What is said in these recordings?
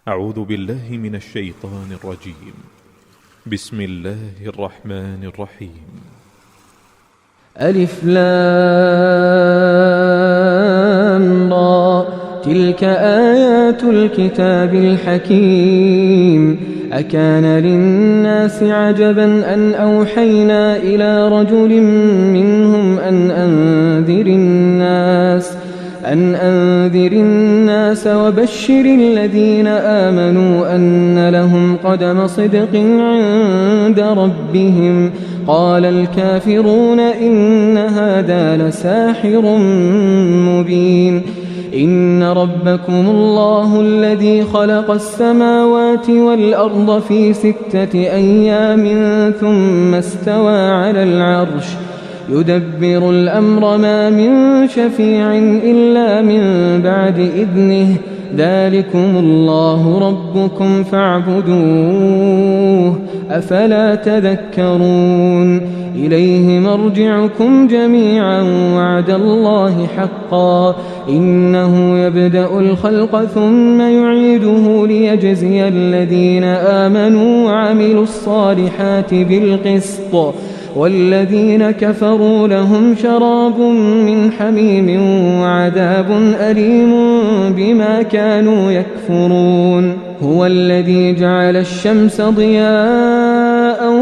أعوذ بالله من الشيطان الرجيم. بسم الله الرحمن الرحيم. ألف لام را تلك آيات الكتاب الحكيم. أكان للناس عجبا أن أوحينا إلى رجل منهم أن أنذر الناس وبشر الذين آمنوا أن لهم قدم صدق عند ربهم. قال الكافرون إن هذا لساحر مبين. إن ربكم الله الذي خلق السماوات والأرض في 6 أيام ثم استوى على العرش يدبر الأمر ما من شفيع إلا من بعد إذنه. ذلكم الله ربكم فاعبدوه أفلا تذكرون. إليه مرجعكم جميعا وعد الله حقا إنه يبدأ الخلق ثم يعيده ليجزي الذين آمنوا وعملوا الصالحات بالقسط والذين كفروا لهم شراب من حميم وعذاب أليم بما كانوا يكفرون. هو الذي جعل الشمس ضياء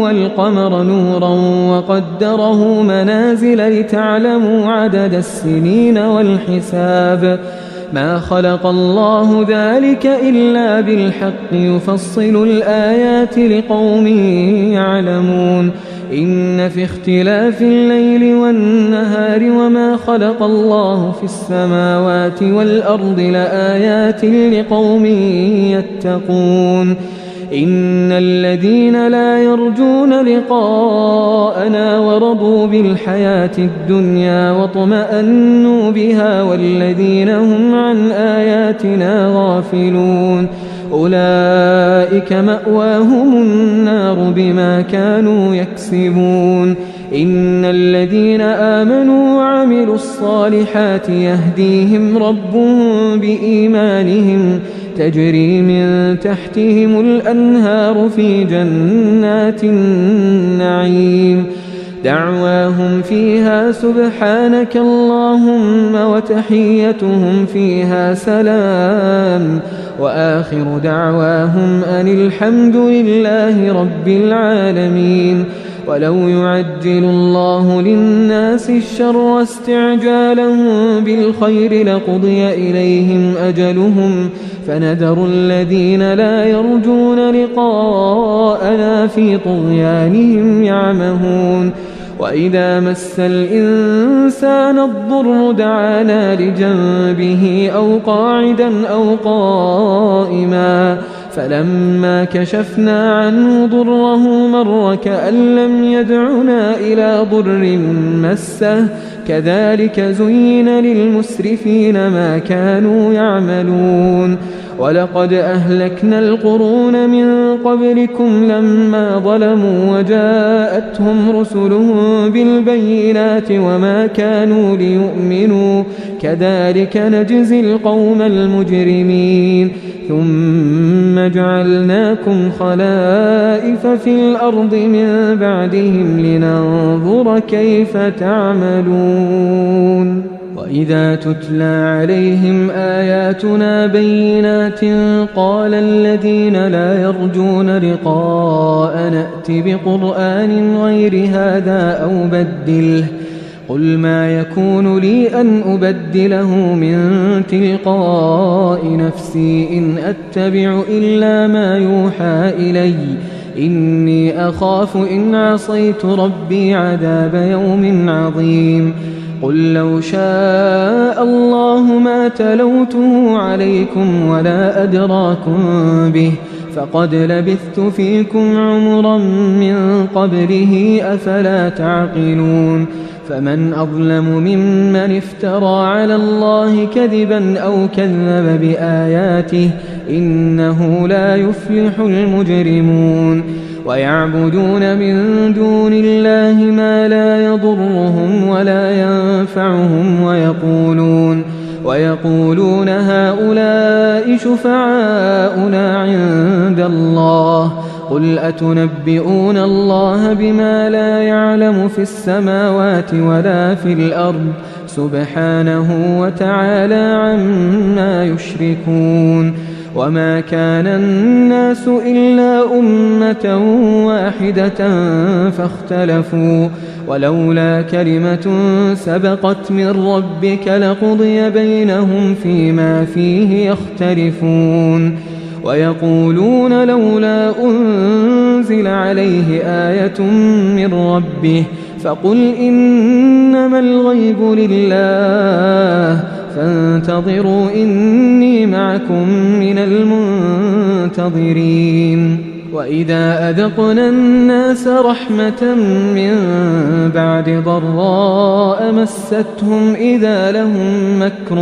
والقمر نورا وقدره منازل لتعلموا عدد السنين والحساب. ما خلق الله ذلك إلا بالحق يفصل الآيات لقوم يعلمون. إن في اختلاف الليل والنهار وما خلق الله في السماوات والأرض لآيات لقوم يتقون. إن الذين لا يرجون لقاءنا ورضوا بالحياة الدنيا واطمأنوا بها والذين هم عن آياتنا غافلون أولئك مأواهم النار بما كانوا يكسبون. إن الذين آمنوا وعملوا الصالحات يهديهم ربهم بإيمانهم تجري من تحتهم الأنهار في جنات النعيم. دعواهم فيها سبحانك اللهم وتحيتهم فيها سلام وآخر دعواهم أن الحمد لله رب العالمين. ولو يعجل الله للناس الشر واستعجالهم بالخير لقضي إليهم أجلهم فنذر الذين لا يرجون لقاءنا في طغيانهم يعمهون. وإذا مس الإنسان الضر دعانا لجنبه أو قاعدا أو قائما فلما كشفنا عنه ضره مر كأن لم يدعنا إلى ضر مسه كذلك زين للمسرفين ما كانوا يعملون. ولقد أهلكنا القرون من قبلكم لما ظلموا وجاءتهم رسلهم بالبينات وما كانوا ليؤمنوا كذلك نجزي القوم المجرمين. ثم جعلناكم خلائف في الأرض من بعدهم لننظر كيف تعملون. وإذا تتلى عليهم آياتنا بينات قال الذين لا يرجون لقاءنا ائت بقرآن غير هذا أو بدله قل ما يكون لي أن أبدله من تلقاء نفسي إن أتبع إلا ما يوحى إلي إني أخاف إن عصيت ربي عذاب يوم عظيم. قل لو شاء الله ما تلوته عليكم ولا أدراكم به فقد لبثت فيكم عمرا من قبله أفلا تعقلون. فمن أظلم ممن افترى على الله كذبا أو كذب بآياته إنه لا يفلح المجرمون. ويعبدون من دون الله ما لا يضرهم ولا ينفعهم ويقولون هؤلاء شفعاؤنا عند الله قل أتنبئون الله بما لا يعلم في السماوات ولا في الأرض سبحانه وتعالى عما يشركون وما كان الناس إلا أمة واحدة فاختلفوا ولولا كلمة سبقت من ربك لقضي بينهم فيما فيه يختلفون ويقولون لولا أنزل عليه آية من ربه فقل إنما الغيب لله فانتظروا إني معكم من المنتظرين وإذا أذقنا الناس رحمة من بعد ضراء مستهم إذا لهم مكر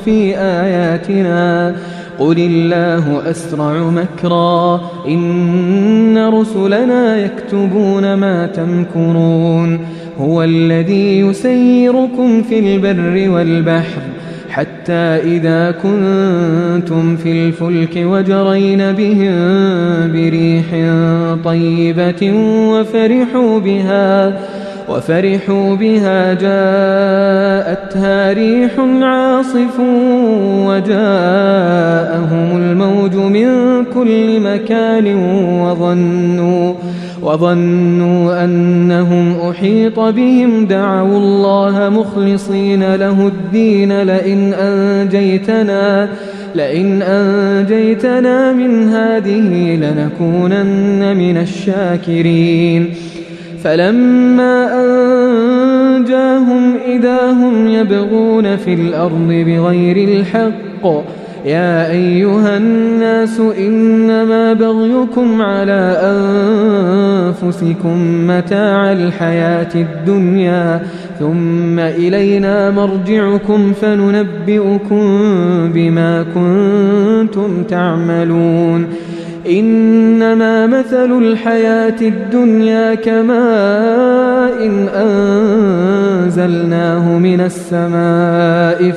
في آياتنا قل الله أسرع مكرا إن رسلنا يكتبون ما تمكرون هو الذي يسيركم في البر والبحر حتى إذا كنتم في الفلك وجرين بهم بريح طيبة وفرحوا بها جاءتها ريح عاصف وجاءهم الموج من كل مكان وظنوا أنهم أحيط بهم دعوا الله مخلصين له الدين لئن أنجيتنا من هذه لنكونن من الشاكرين فلما أنجاهم إذا هم يبغون في الأرض بغير الحق يا أيها الناس إنما بغيكم على أنفسكم متاع الحياة الدنيا ثم إلينا مرجعكم فننبئكم بما كنتم تعملون إنما مثل الحياة الدنيا كماء أنزلناه من السماء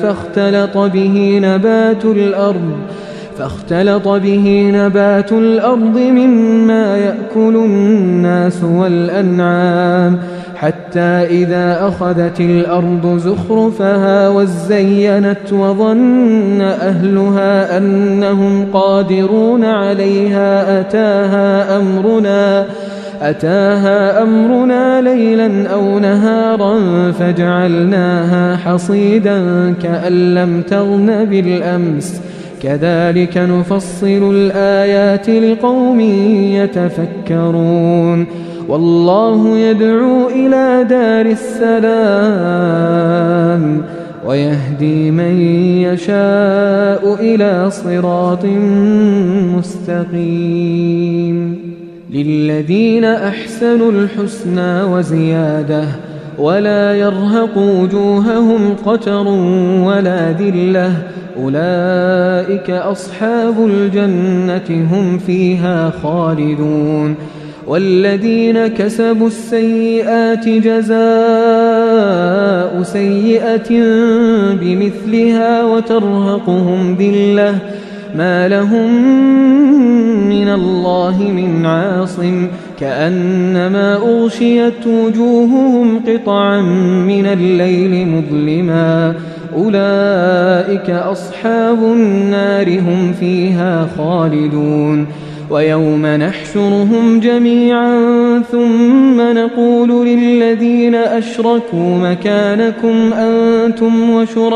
فاختلط به نبات الأرض مما يأكل الناس والأنعام حتى إذا أخذت الأرض زخرفها وزينت وظن أهلها أنهم قادرون عليها أتاها أمرنا ليلا أو نهارا فجعلناها حصيدا كأن لم تغن بالأمس كذلك نفصل الآيات لقوم يتفكرون والله يدعو إلى دار السلام ويهدي من يشاء إلى صراط مستقيم للذين أحسنوا الحسنى وزيادة ولا يرهق وجوههم قتر ولا ذلة أولئك أصحاب الجنة هم فيها خالدون والذين كسبوا السيئات جزاء سيئة بمثلها وترهقهم ذلة ما لهم من الله من عاصم كأنما أغشيت وجوههم قطعا من الليل مظلما أولئك أصحاب النار هم فيها خالدون ويوم نحشرهم جميعا ثم نقول للذين أشركوا مكانكم أنتم وشركاؤكم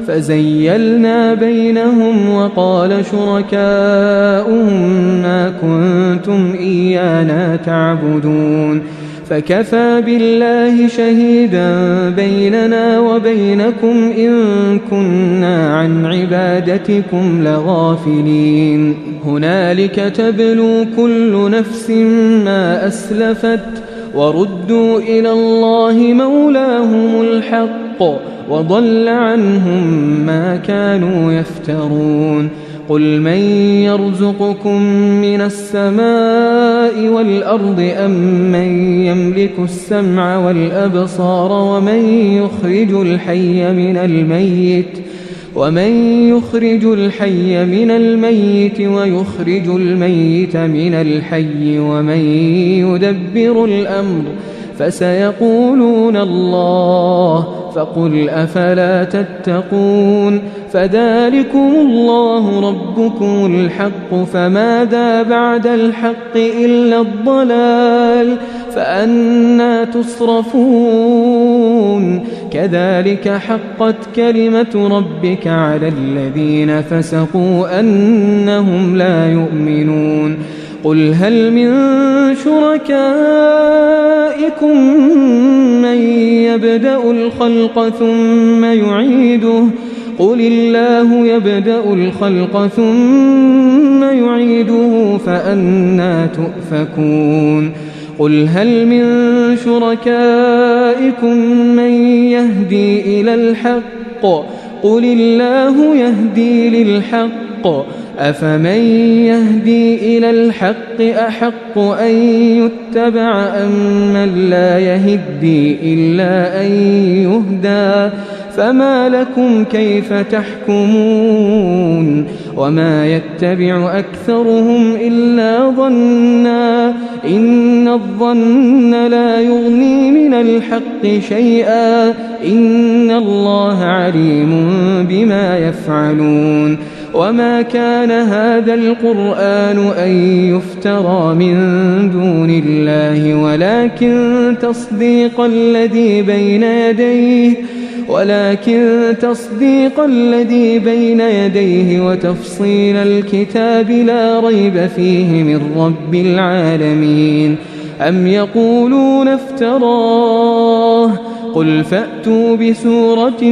فزيلنا بينهم وقال شركاؤهم ما كنتم إيانا تعبدون فكفى بالله شهيدا بيننا وبينكم إن كنا عن عبادتكم لغافلين هنالك تبلو كل نفس ما أسلفت وردوا إلى الله مولاهم الحق وضل عنهم ما كانوا يفترون قل من يرزقكم من السماء والأرض أم من يملك السمع والأبصار ومن يخرج الحي من الميت ويخرج الميت من الحي ومن يدبر الأمر فسيقولون الله فقل أفلا تتقون فذلكم الله ربكم الحق فماذا بعد الحق إلا الضلال فأنى تصرفون كذلك حقت كلمة ربك على الذين فسقوا أنهم لا يؤمنون قل هل من شركائكم من يبدأ الخلق ثم يعيده قل الله يبدأ الخلق ثم يعيده فأنى تؤفكون قل هل من شركائكم من يهدي إلى الحق قل الله يهدي للحق أفمن يهدي إلى الحق أحق أن يتبع أم من لا يهدي إلا أن يهدى فما لكم كيف تحكمون وما يتبع أكثرهم إلا ظنا إن الظن لا يغني من الحق شيئا إن الله عليم بما يفعلون وما كان هذا القرآن أن يفترى من دون الله ولكن تصديق الذي بين يديه وتفصيل الكتاب لا ريب فيه من رب العالمين أم يقولون افتراه قل فأتوا بسورة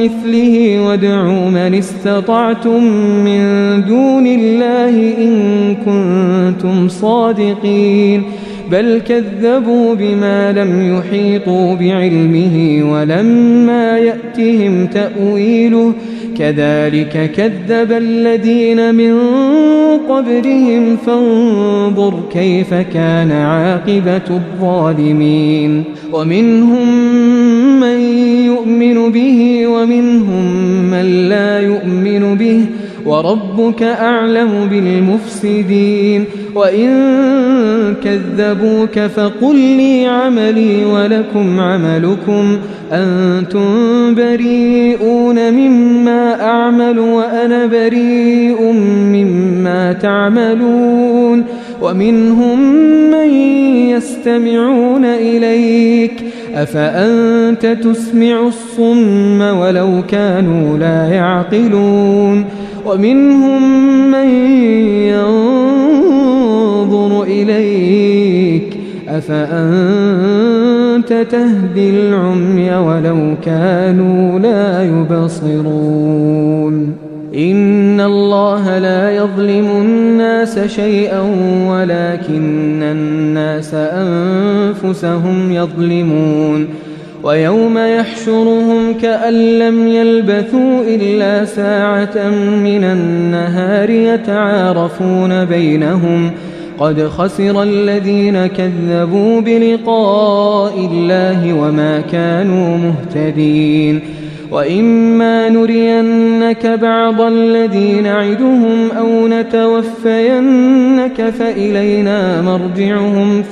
مثله وادعوا من استطعتم من دون الله إن كنتم صادقين بل كذبوا بما لم يحيطوا بعلمه ولما يأتهم تأويله كذلك كذب الذين من قبلهم فانظر كيف كان عاقبة الظالمين ومنهم من يؤمن به ومنهم من لا يؤمن به وربك أعلم بالمفسدين وإن كذبوك فقل لي عملي ولكم عملكم أنتم بريئون مما أعمل وأنا بريء مما تعملون ومنهم من يستمعون إليك أفأنت تسمع الصم ولو كانوا لا يعقلون ومنهم من ينظر إليك أفأنت تهدي العمي ولو كانوا لا يبصرون إن الله لا يظلم الناس شيئا ولكن الناس أنفسهم يظلمون ويوم يحشرهم كأن لم يلبثوا إلا ساعة من النهار يتعارفون بينهم قد خسر الذين كذبوا بلقاء الله وما كانوا مهتدين وإما نرينك بعض الذي نعدهم أو نتوفينك فإلينا مرجعهم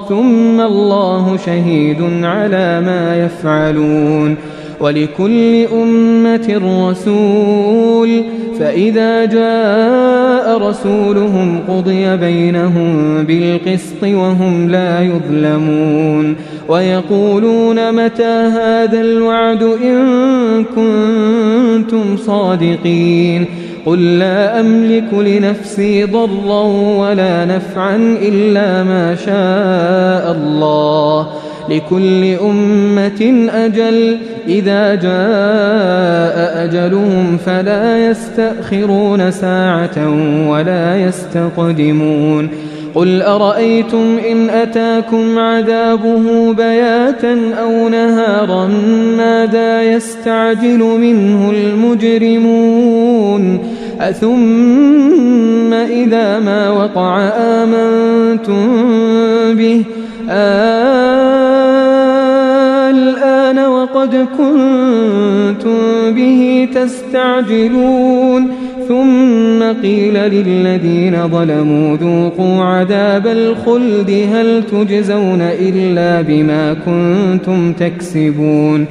ثم الله شهيد على ما يفعلون ولكل أمة رسول فإذا جاء رسولهم قضي بينهم بالقسط وهم لا يظلمون ويقولون متى هذا الوعد إن كنتم صادقين قل لا أملك لنفسي ضرا ولا نفعا إلا ما شاء الله لكل أمة أجل إذا جاء أجلهم فلا يستأخرون ساعة ولا يستقدمون قل أرأيتم إن أتاكم عذابه بياتا أو نهارا ما هذا يستعجل منه المجرمون أثم إذا ما وقع آمنتم به الآن وقد كنتم به تستعجلون ثم قيل للذين ظلموا ذوقوا عذاب الخلد هل تجزون إلا بما كنتم تكسبون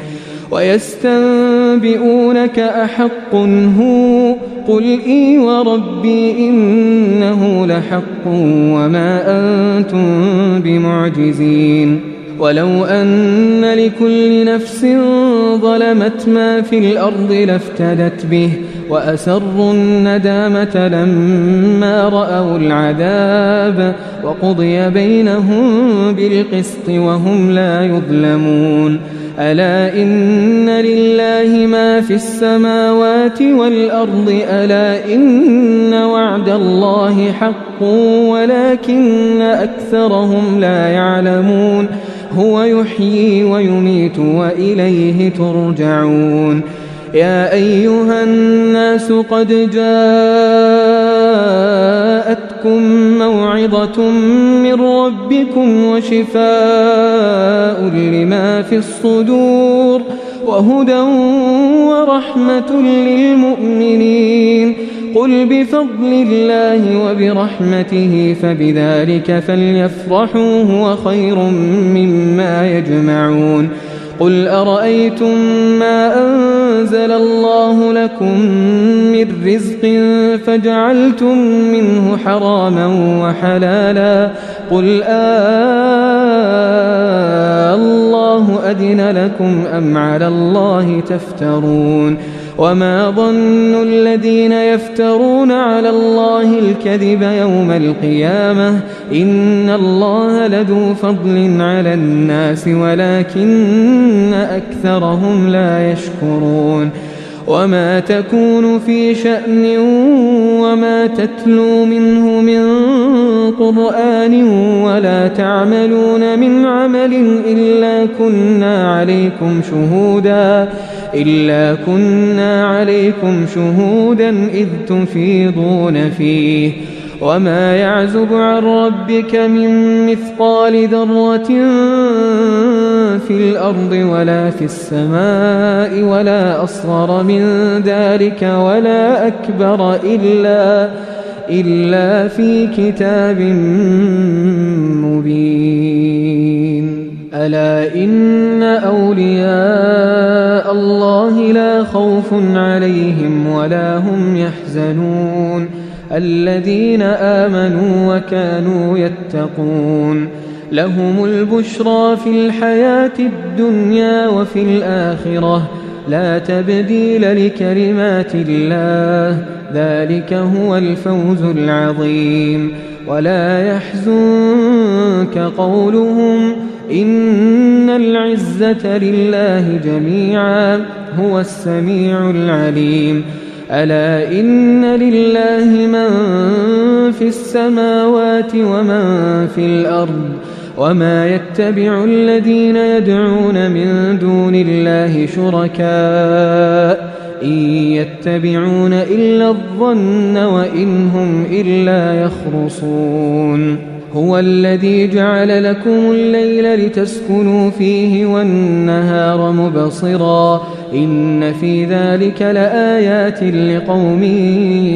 ويستنبئونك أحق هو قل إي وربي إنه لحق وما أنتم بمعجزين ولو أن لكل نفس ظلمت ما في الأرض لافتدت به وأسروا الندامة لما رأوا العذاب وقضي بينهم بالقسط وهم لا يظلمون ألا إن لله ما في السماوات والأرض ألا إن وعد الله حق ولكن أكثرهم لا يعلمون هو يحيي ويميت وإليه ترجعون يا أيها الناس قد جاءتكم موعظة من ربكم وشفاء لما في الصدور وهدى ورحمة للمؤمنين قل بفضل الله وبرحمته فبذلك فليفرحوا هو خير مما يجمعون قل أرأيتم ما أنزل الله لكم من رزق فجعلتم منه حراما وحلالا قل الله أذن لكم أم على الله تفترون وما ظن الذين يفترون على الله الكذب يوم القيامة إن الله لذو فضل على الناس ولكن أكثرهم لا يشكرون وما تكون في شأن وما تتلو منه من قرآن ولا تعملون من عمل إلا كنا عليكم شهودا إذ تفيضون فيه وما يعزب عن ربك من مثقال ذرة في الأرض ولا في السماء ولا أصغر من ذلك ولا أكبر إلا في كتاب مبين ألا إن أولياء الله لا خوف عليهم ولا هم يحزنون الذين آمنوا وكانوا يتقون لهم البشرى في الحياة الدنيا وفي الآخرة لا تبديل لكلمات الله ذلك هو الفوز العظيم ولا يحزنك قولهم إن العزة لله جميعا هو السميع العليم ألا إن لله من في السماوات ومن في الأرض وما يتبع الذين يدعون من دون الله شركاء إن يتبعون إلا الظن وإن هم إلا يخرصون هو الذي جعل لكم الليل لتسكنوا فيه والنهار مبصرا إن في ذلك لآيات لقوم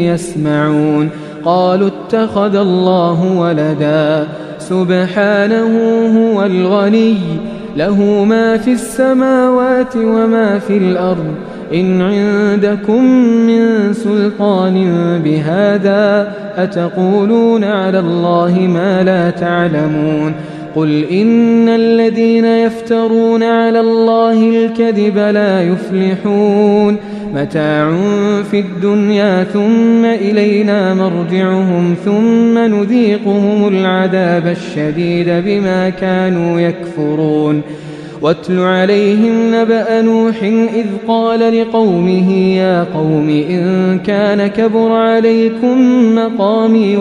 يسمعون قالوا اتخذ الله ولدا سبحانه هو الغني له ما في السماوات وما في الأرض إن عندكم من سلطان بهذا أتقولون على الله ما لا تعلمون قل إن الذين يفترون على الله الكذب لا يفلحون متاع في الدنيا ثم إلينا مرجعهم ثم نذيقهم العذاب الشديد بما كانوا يكفرون واتل عليهم نبأ نوح إذ قال لقومه يا قوم إن كان كبر عليكم مقامي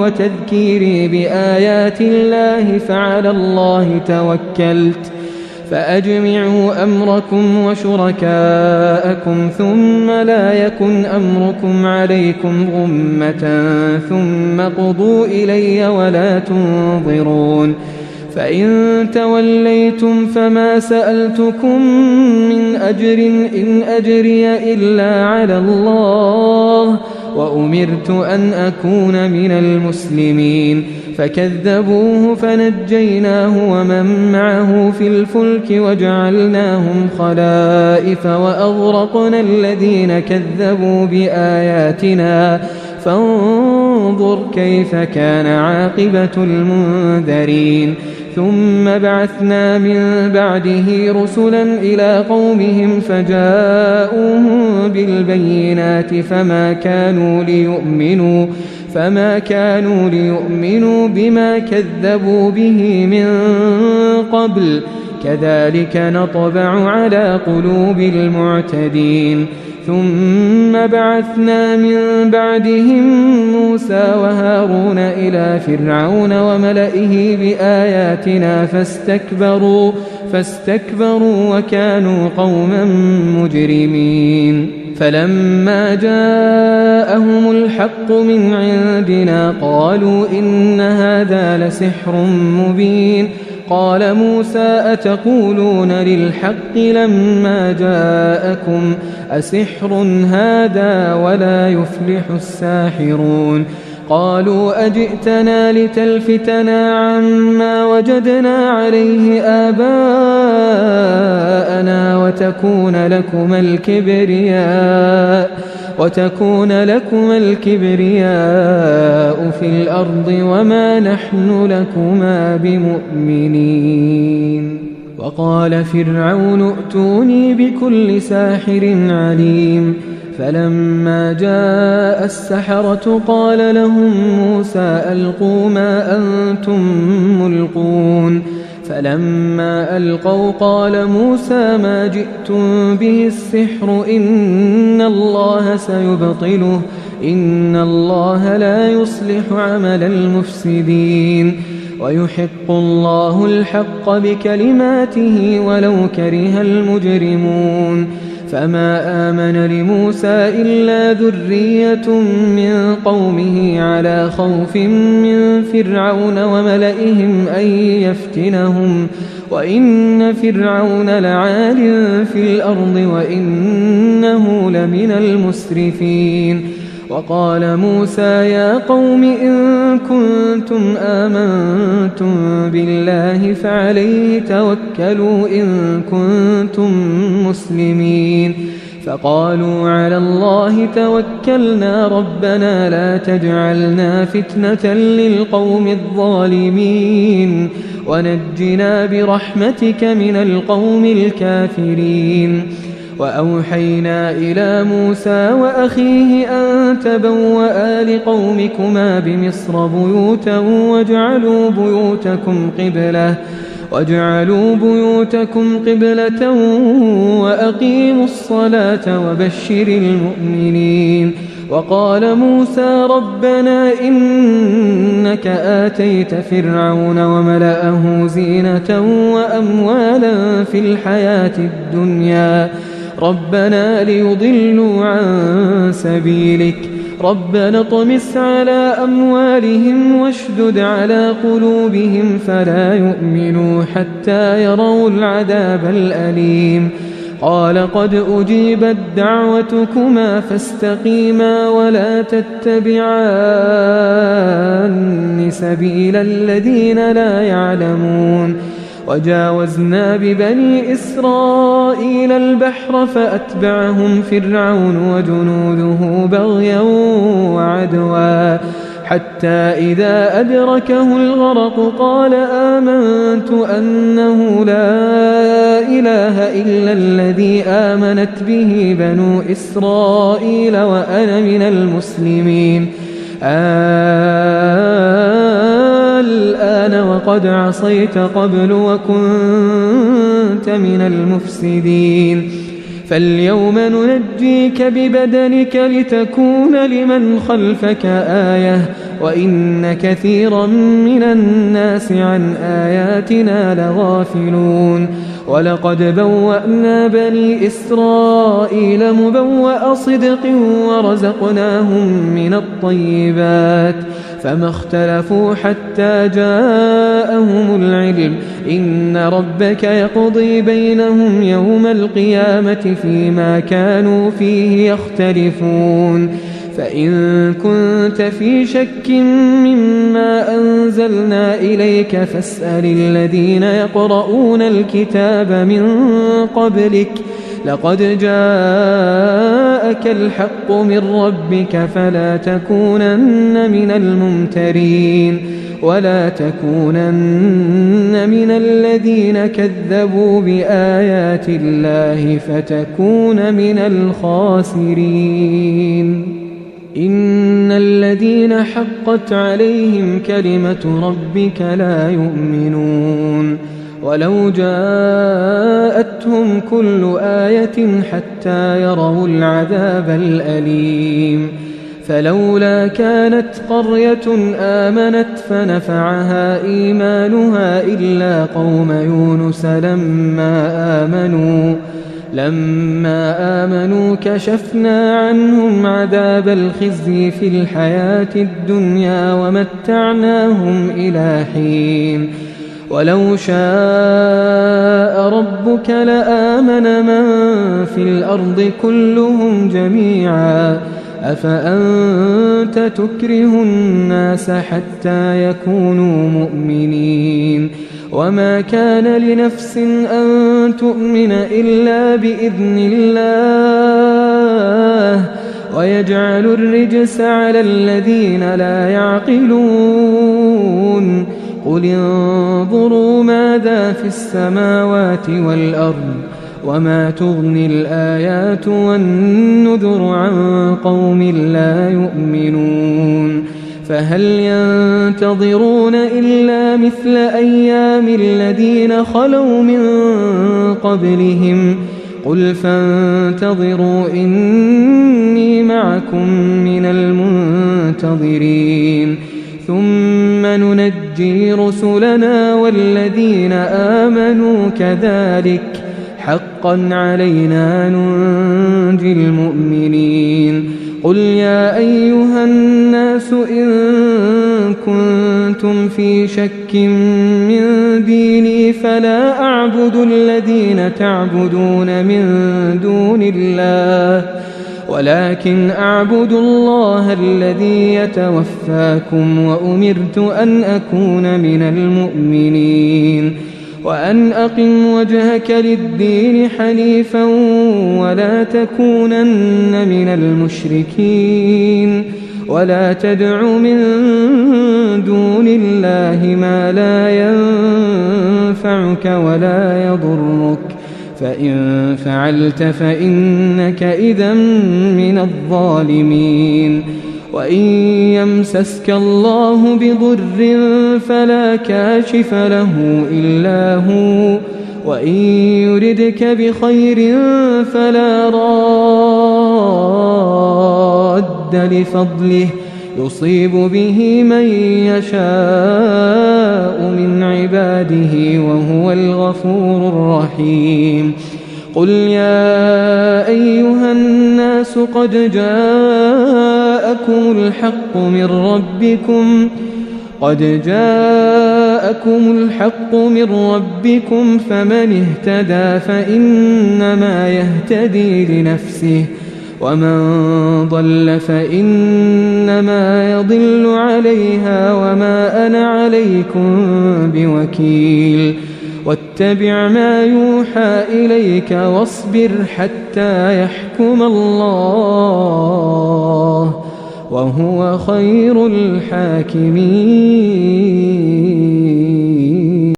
فأجمعوا أمركم وشركاءكم ثم لا يكن أمركم عليكم غمة ثم قضوا إلي ولا تنظرون فإن توليتم فما سألتكم من أجر إن أجري إلا على الله وأمرت أن أكون من المسلمين فكذبوه فنجيناه ومن معه في الفلك وجعلناهم خلائف وأغرقنا الذين كذبوا بآياتنا فانظر كيف كان عاقبة المنذرين ثم بعثنا من بعده رسلا إلى قومهم فجاءوهم بالبينات فما كانوا ليؤمنوا بما كذبوا به من قبل كذلك نطبع على قلوب المعتدين ثم بعثنا من بعدهم موسى وهارون إلى فرعون وملئه بآياتنا فاستكبروا وكانوا قوما مجرمين فلما جاءهم الحق من عندنا قالوا إن هذا لسحر مبين قال موسى أتقولون للحق لما جاءكم أسحر هذا ولا يفلح الساحرون قالوا أجئتنا لتلفتنا عما وجدنا عليه آباءنا وتكون لكما الكبرياء في الأرض وما نحن لكما بمؤمنين وقال فرعون ائتوني بكل ساحر عليم فلما جاء السحرة قال لهم موسى ألقوا ما أنتم ملقون فلما ألقوا قال موسى ما جئتم به السحر إن الله سيبطله إن الله لا يصلح عمل المفسدين ويحق الله الحق بكلماته ولو كره المجرمون فما آمن لموسى إلا ذرية من قومه على خوف من فرعون وملئهم أن يفتنهم وإن فرعون لعال في الأرض وإنه لمن المسرفين وقال موسى يا قوم إن كنتم آمنتم بالله فعليه توكلوا إن كنتم مسلمين فقالوا على الله توكلنا ربنا لا تجعلنا فتنة للقوم الظالمين ونجنا برحمتك من القوم الكافرين وأوحينا إلى موسى وأخيه أن تبوأ لقومكما بمصر بيوتا واجعلوا بيوتكم قبلة وأقيموا الصلاة وبشر المؤمنين وقال موسى ربنا إنك آتيت فرعون وملأه زينة وأموالا في الحياة الدنيا ربنا ليضلوا عن سبيلك ربنا اطمس على أموالهم واشدد على قلوبهم فلا يؤمنوا حتى يروا العذاب الأليم قال قد أجيبت دعوتكما فاستقيما ولا تتبعان سبيل الذين لا يعلمون وجاوزنا ببني إسرائيل البحر فأتبعهم فرعون وجنوده بغيا وعدوا حتى إذا أدركه الغرق قال آمنت أنه لا إله إلا الذي آمنت به بنو إسرائيل وأنا من المسلمين الآن وقد عصيت قبل وكنت من المفسدين فاليوم ننجيك ببدنك لتكون لمن خلفك آية وإن كثيرا من الناس عن آياتنا لغافلون ولقد بوأنا بني إسرائيل مبوأ صدق ورزقناهم من الطيبات فما اختلفوا حتى جاءهم العلم إن ربك يقضي بينهم يوم القيامة فيما كانوا فيه يختلفون فإن كنت في شك مما أنزلنا إليك فاسأل الذين يقرؤون الكتاب من قبلك لقد جاءك الحق من ربك فلا تكونن من الممترين ولا تكونن من الذين كذبوا بآيات الله فتكون من الخاسرين إن الذين حقت عليهم كلمة ربك لا يؤمنون ولو جاءتهم كل آية حتى يروا العذاب الأليم فلولا كانت قرية آمنت فنفعها إيمانها إلا قوم يونس لما آمنوا كشفنا عنهم عذاب الخزي في الحياة الدنيا ومتعناهم إلى حين ولو شاء ربك لآمن من في الأرض كلهم جميعا أفأنت تكره الناس حتى يكونوا مؤمنين وما كان لنفس أن تؤمن إلا بإذن الله ويجعل الرجس على الذين لا يعقلون قل انظروا ماذا في السماوات والأرض وما تغني الآيات والنذر عن قوم لا يؤمنون فهل ينتظرون إلا مثل أيام الذين خلوا من قبلهم قل فانتظروا إني معكم من المنتظرين ثم ننجي رسلنا والذين آمنوا كذلك حقا علينا ننجي المؤمنين قل يا أيها الناس إن كنتم في شك من ديني فلا أعبد الذين تعبدون من دون الله ولكن أعبد الله الذي يتوفاكم وأمرت أن أكون من المؤمنين وأن أقم وجهك للدين حنيفا ولا تكونن من المشركين ولا تدع من دون الله ما لا ينفعك ولا يضرك فإن فعلت فإنك إذا من الظالمين وإن يمسسك الله بضر فلا كاشف له إلا هو وإن يردك بخير فلا راد لفضله يصيب به من يشاء من عباده وهو الغفور الرحيم قل يا أيها الناس قد جاءكم الحق من ربكم فمن اهتدى فإنما يهتدي لنفسه ومن ضل فإنما يضل عليها وما أنا عليكم بوكيل واتبع ما يوحى إليك واصبر حتى يحكم الله وهو خير الحاكمين